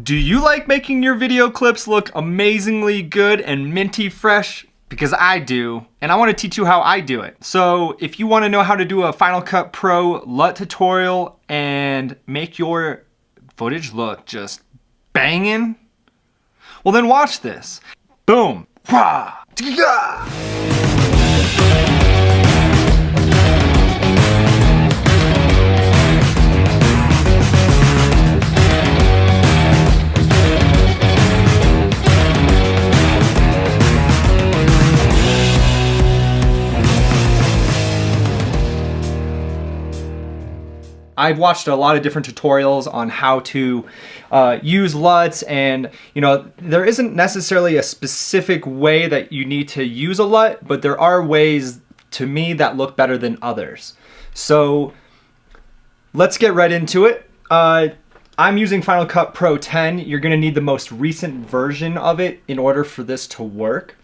Do you like making your video clips look amazingly good and minty fresh? Because I do, and I want to teach you how I do it. So if you want to know how to do a Final Cut Pro LUT tutorial and make your footage look just banging, well then watch this. Boom. Wah! I've watched a lot of different tutorials on how to use LUTs, and there isn't necessarily a specific way that you need to use a LUT, but there are ways to me that look better than others. So let's get right into it. I'm using Final Cut Pro 10. You're going to need the most recent version of it in order for this to work.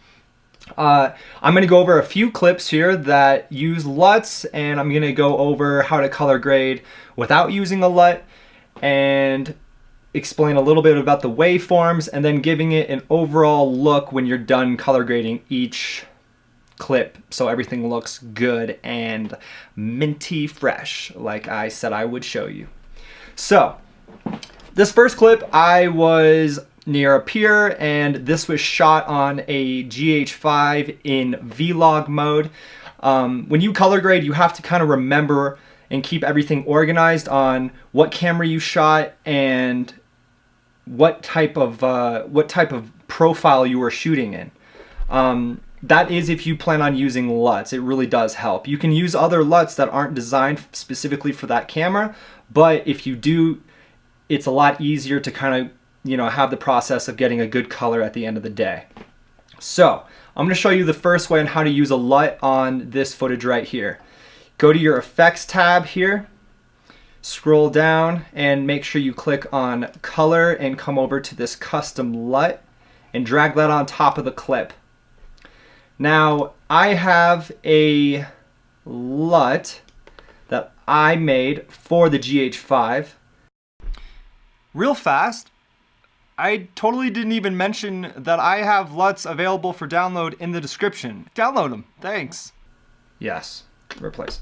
I'm going to go over a few clips here that use LUTs, and I'm going to go over how to color grade without using a LUT and explain a little bit about the waveforms, and then giving it an overall look when you're done color grading each clip so everything looks good and minty fresh like I said I would show you. So this first clip, I was near a pier, and this was shot on a GH5 in vlog mode. When you color grade, you have to kind of remember and keep everything organized on what camera you shot and what type of profile you were shooting in. That is if you plan on using LUTs. It really does help. You can use other LUTs that aren't designed specifically for that camera, but if you do, it's a lot easier to kind of have the process of getting a good color at the end of the day. So I'm going to show you the first way on how to use a LUT on this footage right here. Go to your effects tab here, scroll down, and make sure you click on color and come over to this custom LUT and drag that on top of the clip. Now I have a LUT that I made for the GH5. Real fast, I totally didn't even mention that I have LUTs available for download in the description. Download them, thanks. Yes, replace.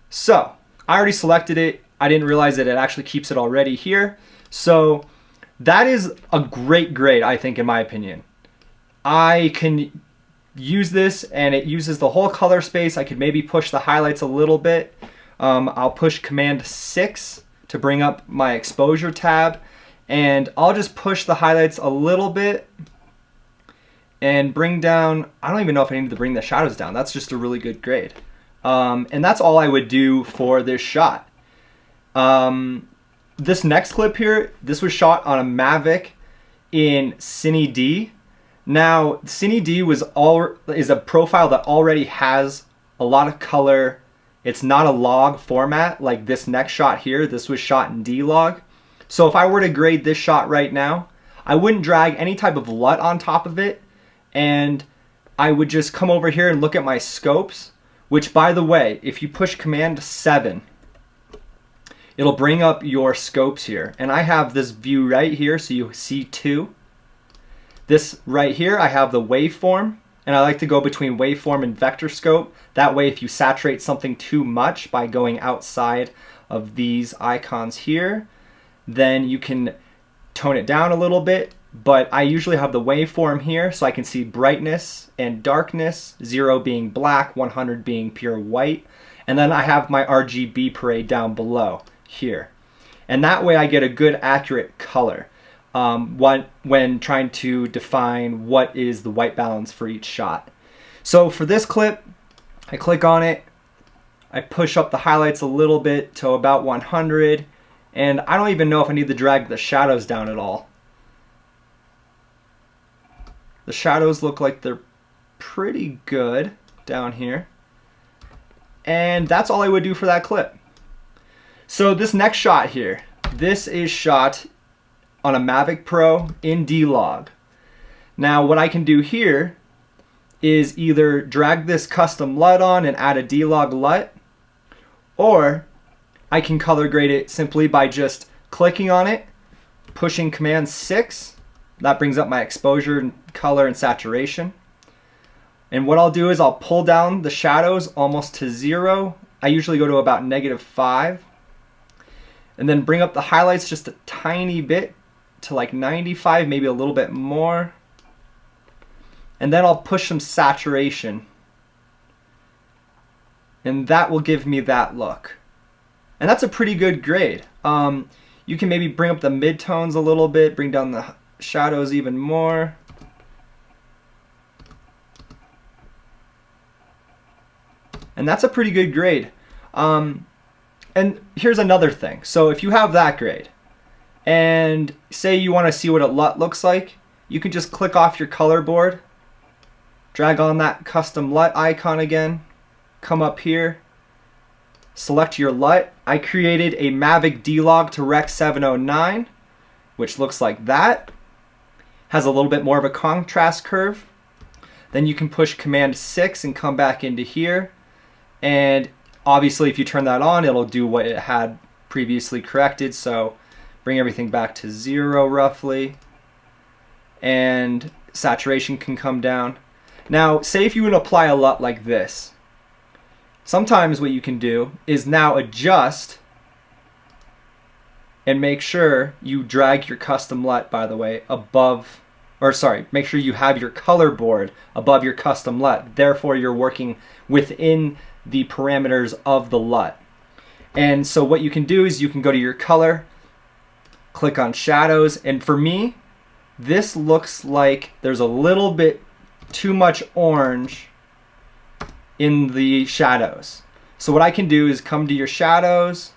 So, I already selected it. I didn't realize that it actually keeps it already here. So, that is a great grade, I think, in my opinion. I can use this, and it uses the whole color space. I could maybe push the highlights a little bit. I'll push Command 6 to bring up my exposure tab. And I'll just push the highlights a little bit and bring down, I don't even know if I need to bring the shadows down. That's just a really good grade. And that's all I would do for this shot. This next clip here, this was shot on a Mavic in Cine D. Now, Cine D is a profile that already has a lot of color. It's not a log format like this next shot here. This was shot in D-Log. So if I were to grade this shot right now, I wouldn't drag any type of LUT on top of it, and I would just come over here and look at my scopes, which, by the way, if you push Command 7, it'll bring up your scopes here. And I have this view right here, so you see 2. This right here, I have the waveform, and I like to go between waveform and vector scope. That way, if you saturate something too much by going outside of these icons here, then you can tone it down a little bit. But I usually have the waveform here so I can see brightness and darkness, 0 being black, 100 being pure white. And then I have my RGB parade down below here. And that way I get a good accurate color when trying to define what is the white balance for each shot. So for this clip, I click on it, I push up the highlights a little bit to about 100, and I don't even know if I need to drag the shadows down at all. The shadows look like they're pretty good down here. And that's all I would do for that clip. So this next shot here, this is shot on a Mavic Pro in D-Log. Now what I can do here is either drag this custom LUT on and add a D-Log LUT, or I can color grade it simply by just clicking on it, pushing Command 6. That brings up my exposure and color and saturation. And what I'll do is I'll pull down the shadows almost to 0. I usually go to about -5. And then bring up the highlights just a tiny bit to like 95, maybe a little bit more. And then I'll push some saturation. And that will give me that look. And that's a pretty good grade. You can maybe bring up the midtones a little bit, bring down the shadows even more. And that's a pretty good grade. And here's another thing. So if you have that grade, and say you want to see what a LUT looks like, you can just click off your color board, drag on that custom LUT icon again, come up here, select your LUT. I created a Mavic D-Log to Rec 709, which looks like that. Has a little bit more of a contrast curve. Then you can push Command 6 and come back into here. And obviously if you turn that on, it'll do what it had previously corrected. So bring everything back to 0 roughly. And saturation can come down. Now, say if you would apply a LUT like this. Sometimes what you can do is now adjust and make sure you drag your custom LUT, by the way, above, or sorry, make sure you have your color board above your custom LUT. Therefore, you're working within the parameters of the LUT. And so what you can do is you can go to your color, click on shadows, and for me, this looks like there's a little bit too much orange in the shadows. So what I can do is come to your shadows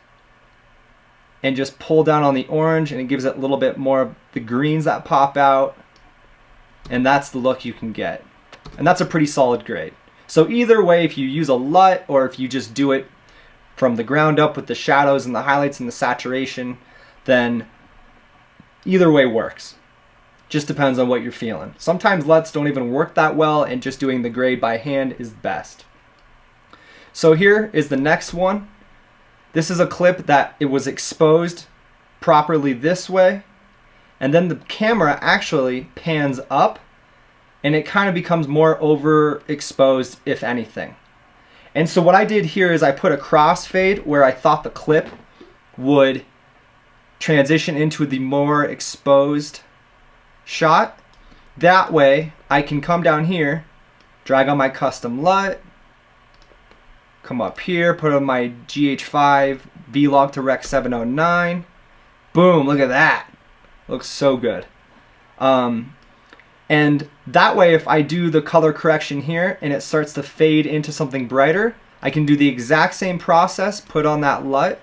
and just pull down on the orange, and it gives it a little bit more of the greens that pop out, and that's the look you can get. And that's a pretty solid grade. So either way, if you use a LUT or if you just do it from the ground up with the shadows and the highlights and the saturation, then either way works. Just depends on what you're feeling. Sometimes LUTs don't even work that well, and just doing the grade by hand is best. So here is the next one. This is a clip that it was exposed properly this way, and then the camera actually pans up and it kind of becomes more overexposed, if anything. And so what I did here is I put a crossfade where I thought the clip would transition into the more exposed shot. That way I can come down here, drag on my custom LUT, come up here, put on my GH5 V-Log to Rec 709. Boom, look at that. Looks so good. And that way, if I do the color correction here and it starts to fade into something brighter, I can do the exact same process, put on that LUT.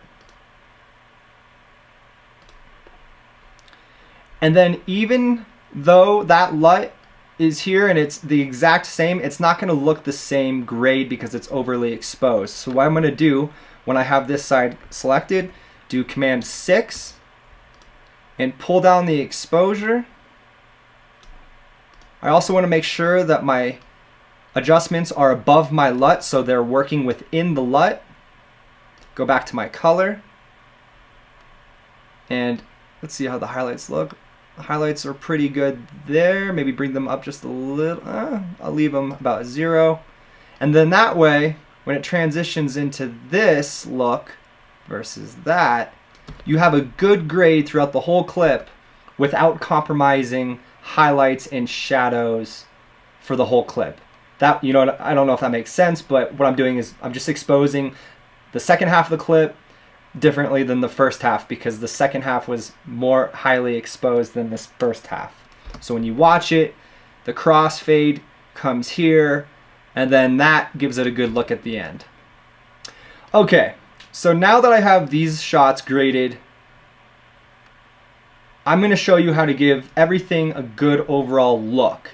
And then even though that LUT is here and it's the exact same, it's not going to look the same grade because it's overly exposed. So what I'm going to do when I have this side selected, do Command 6 and pull down the exposure. I also want to make sure that my adjustments are above my LUT, so they're working within the LUT. Go back to my color and let's see how the highlights look. The highlights are pretty good there. Maybe bring them up just a little. I'll leave them about 0. And then that way, when it transitions into this look versus that, you have a good grade throughout the whole clip without compromising highlights and shadows for the whole clip. That, you know, I don't know if that makes sense, but what I'm doing is I'm just exposing the second half of the clip differently than the first half because the second half was more highly exposed than this first half. So when you watch it, the crossfade comes here, and then that gives it a good look at the end. Okay, so now that I have these shots graded, I'm going to show you how to give everything a good overall look.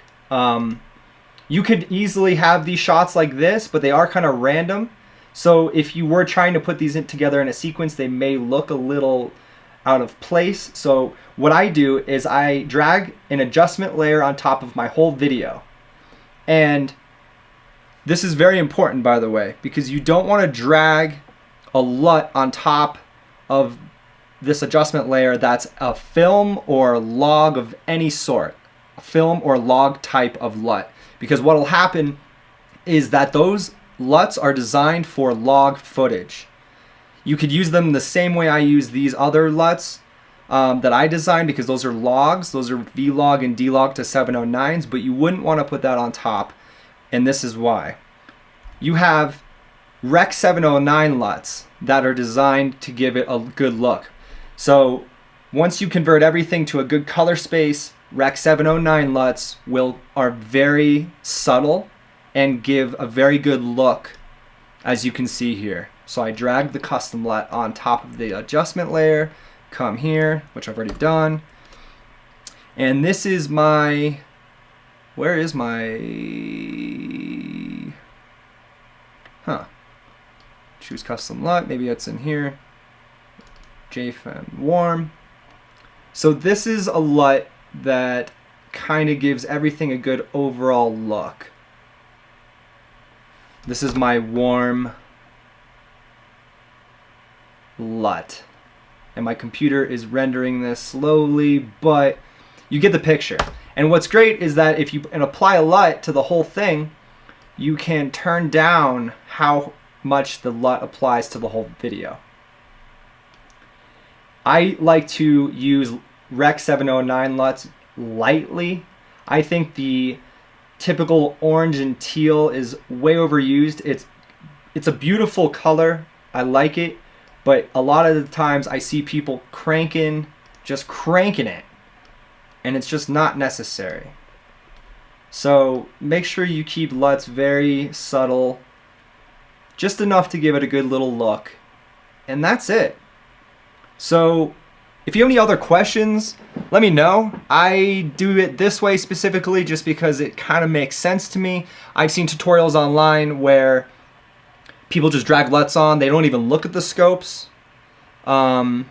You could easily have these shots like this, but they are kind of random. So if you were trying to put these together in a sequence, they may look a little out of place. So what I do is I drag an adjustment layer on top of my whole video. And this is very important, by the way, because you don't want to drag a LUT on top of this adjustment layer that's a film or log of any sort, a film or log type of LUT. Because what will happen is that those LUTs are designed for log footage. You could use them the same way I use these other LUTs that I designed, because those are logs. Those are V-log and D-log to 709s, but you wouldn't want to put that on top, and this is why. You have Rec 709 LUTs that are designed to give it a good look. So once you convert everything to a good color space, Rec 709 LUTs are very subtle and give a very good look, as you can see here. So I drag the custom LUT on top of the adjustment layer, come here, which I've already done, and this is my, where is my, choose custom LUT, maybe it's in here, Fenn warm. So this is a LUT that kind of gives everything a good overall look. This is my warm LUT, and my computer is rendering this slowly, but you get the picture. And what's great is that if you apply a LUT to the whole thing, you can turn down how much the LUT applies to the whole video. I like to use Rec 709 LUTs lightly. I think the typical orange and teal is way overused. It's a beautiful color. I like it, but a lot of the times I see people just cranking it, and it's just not necessary. So make sure you keep LUTs very subtle, just enough to give it a good little look, and that's it. So if you have any other questions, let me know. I do it this way specifically just because it kind of makes sense to me. I've seen tutorials online where people just drag LUTs on, they don't even look at the scopes. And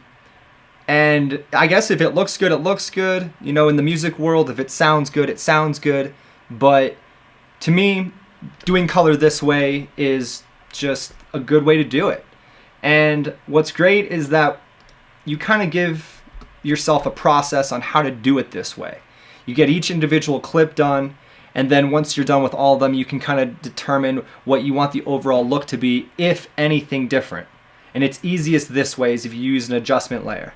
I guess if it looks good, it looks good. You know, in the music world, if it sounds good, it sounds good. But to me, doing color this way is just a good way to do it. And what's great is that you kind of give yourself a process on how to do it this way. You get each individual clip done, and then once you're done with all of them, you can kind of determine what you want the overall look to be, if anything different. And it's easiest this way is if you use an adjustment layer.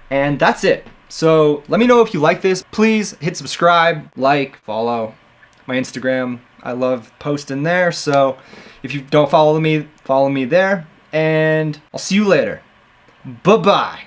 And that's it. So let me know if you like this. Please hit subscribe, like, follow my Instagram. I love posting there. So if you don't follow me there. And I'll see you later. Bye-bye.